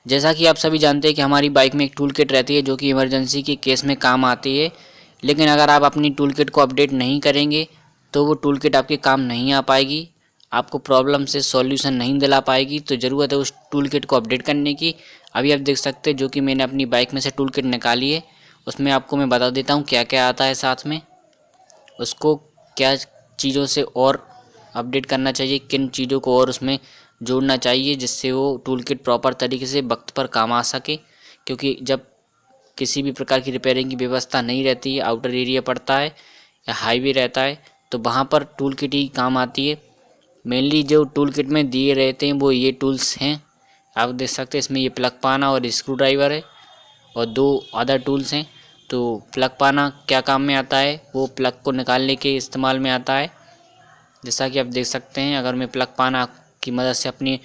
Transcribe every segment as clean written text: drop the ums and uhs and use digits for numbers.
जैसा कि आप सभी जानते हैं कि हमारी बाइक में एक टूल किट रहती है जो कि इमरजेंसी के केस में काम आती है। लेकिन अगर आप अपनी टूल किट को अपडेट नहीं करेंगे तो वो टूल किट आपके काम नहीं आ पाएगी, आपको प्रॉब्लम से सॉल्यूशन नहीं दिला पाएगी। तो ज़रूरत है उस टूल किट को अपडेट करने की। अभी आप देख सकते हैं जो कि मैंने अपनी बाइक में से टूल किट निकाली है, उसमें आपको मैं बता देता हूँ क्या क्या आता है साथ में, उसको क्या चीज़ों से और अपडेट करना चाहिए, किन चीज़ों को और उसमें जोड़ना चाहिए जिससे वो टूल किट प्रॉपर तरीके से वक्त पर काम आ सके। क्योंकि जब किसी भी प्रकार की रिपेयरिंग की व्यवस्था नहीं रहती है, आउटर एरिया पड़ता है या हाईवे रहता है, तो वहाँ पर टूल किट ही काम आती है। मेनली जो टूल किट में दिए रहते हैं वो ये टूल्स हैं, आप देख सकते हैं। इसमें ये प्लग पाना और स्क्रू ड्राइवर है और 2 अदर टूल्स हैं। तो प्लग पाना क्या काम में आता है, वो प्लग को निकालने के इस्तेमाल में आता है। जैसा कि आप देख सकते हैं, अगर मैं प्लग पाना की मदद से अपनी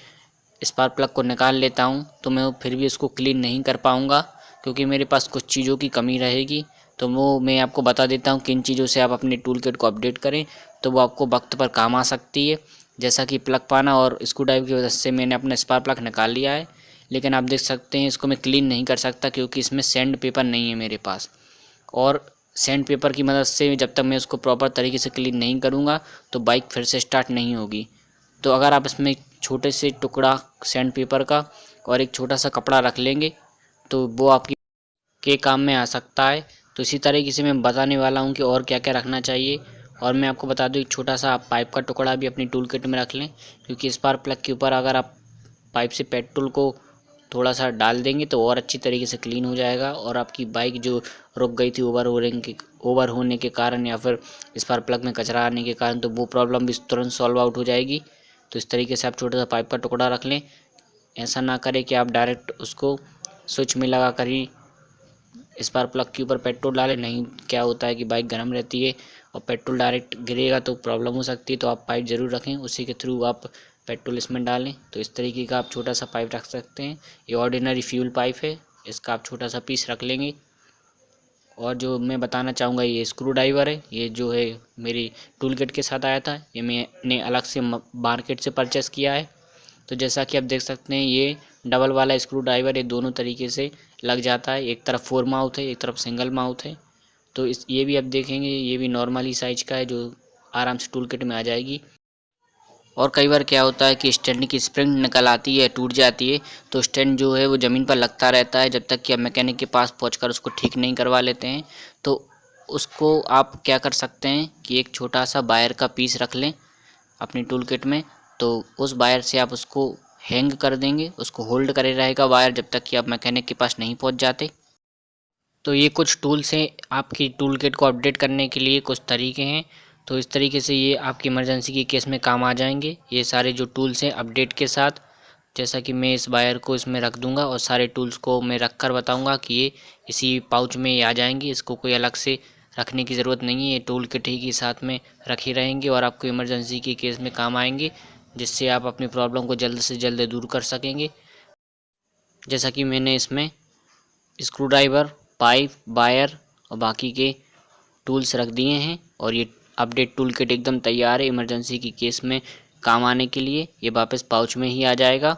स्पार्क प्लग को निकाल लेता हूं तो मैं फिर भी उसको क्लीन नहीं कर पाऊंगा, क्योंकि मेरे पास कुछ चीज़ों की कमी रहेगी। तो वो मैं आपको बता देता हूं किन चीज़ों से आप अपने टूल किट को अपडेट करें तो वो आपको वक्त पर काम आ सकती है। जैसा कि प्लग पाना और स्क्रू ड्राइवर की वजह से मैंने अपना स्पार्क प्लग निकाल लिया है, लेकिन आप देख सकते हैं इसको मैं क्लीन नहीं कर सकता क्योंकि इसमें सैंड पेपर नहीं है मेरे पास। और सैंड पेपर की मदद से जब तक मैं उसको प्रॉपर तरीके से क्लीन नहीं करूँगा तो बाइक फिर से स्टार्ट नहीं होगी। तो अगर आप इसमें छोटे से टुकड़ा सैंड पेपर का और एक छोटा सा कपड़ा रख लेंगे तो वो आपकी के काम में आ सकता है। तो इसी तरीके से मैं बताने वाला हूँ कि और क्या क्या रखना चाहिए। और मैं आपको बता दूँ, एक छोटा सा आप पाइप का टुकड़ा भी अपनी टूल किट में रख लें, क्योंकि स्पार्क प्लग के ऊपर अगर आप पाइप से पेट्रोल को थोड़ा सा डाल देंगे तो और अच्छी तरीके से क्लीन हो जाएगा और आपकी बाइक जो रुक गई थी ओवर होने के कारण या फिर स्पार्क प्लग में कचरा आने के कारण, तो वो प्रॉब्लम भी तुरंत सॉल्व आउट हो जाएगी। तो इस तरीके से आप छोटा सा पाइप का टुकड़ा रख लें। ऐसा ना करें कि आप डायरेक्ट उसको स्विच में लगा कर ही स्पार्क प्लग के ऊपर पेट्रोल डालें। नहीं, क्या होता है कि बाइक गर्म रहती है और पेट्रोल डायरेक्ट गिरेगा तो प्रॉब्लम हो सकती है। तो आप पाइप ज़रूर रखें, उसी के थ्रू आप पेट्रोल इसमें डालें। तो इस तरीके का आप छोटा सा पाइप रख सकते हैं। ये ऑर्डिनरी फ्यूल पाइप है, इसका आप छोटा सा पीस रख लेंगे। और जो मैं बताना चाहूँगा, ये स्क्रू ड्राइवर है, ये जो है मेरी टूल किट के साथ आया था, ये मैंने अलग से मार्केट से परचेस किया है। तो जैसा कि आप देख सकते हैं, ये डबल वाला स्क्रू ड्राइवर ये दोनों तरीके से लग जाता है। एक तरफ 4 माउथ है, एक तरफ सिंगल माउथ है। तो ये भी आप देखेंगे, ये भी नॉर्मल ही साइज का है जो आराम से टूल किट में आ जाएगी। और कई बार क्या होता है कि स्टैंड की स्प्रिंग निकल आती है, टूट जाती है, तो स्टैंड जो है वो ज़मीन पर लगता रहता है जब तक कि आप मैकेनिक के पास पहुंचकर उसको ठीक नहीं करवा लेते हैं। तो उसको आप क्या कर सकते हैं कि एक छोटा सा वायर का पीस रख लें अपनी टूल किट में। तो उस वायर से आप उसको हैंग कर देंगे, उसको होल्ड करे रहेगा वायर जब तक कि आप मैकेनिक के पास नहीं पहुंच जाते। तो ये कुछ टूल्स हैं आपकी टूल किट को अपडेट करने के लिए, कुछ तरीके हैं। तो इस तरीके से ये आपकी इमरजेंसी के केस में काम आ जाएंगे, ये सारे जो टूल्स हैं अपडेट के साथ। जैसा कि मैं इस वायर को इसमें रख दूंगा और सारे टूल्स को मैं रख कर बताऊँगा कि ये इसी पाउच में ये आ जाएंगी, इसको कोई अलग से रखने की ज़रूरत नहीं है। ये टूल किट ही के साथ में रखे रहेंगे और आपको इमरजेंसी के केस में काम आएंगे, जिससे आप अपनी प्रॉब्लम को जल्द से जल्द दूर कर सकेंगे। जैसा कि मैंने इसमें स्क्रू ड्राइवर, पाइप, वायर और बाकी के टूल्स रख दिए हैं और ये अपडेट टूल किट एकदम तैयार है इमरजेंसी की केस में काम आने के लिए। ये वापस पाउच में ही आ जाएगा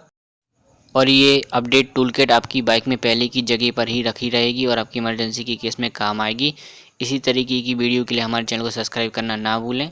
और ये अपडेट टूल किट आपकी बाइक में पहले की जगह पर ही रखी रहेगी और आपकी इमरजेंसी की केस में काम आएगी। इसी तरीके की वीडियो के लिए हमारे चैनल को सब्सक्राइब करना ना भूलें।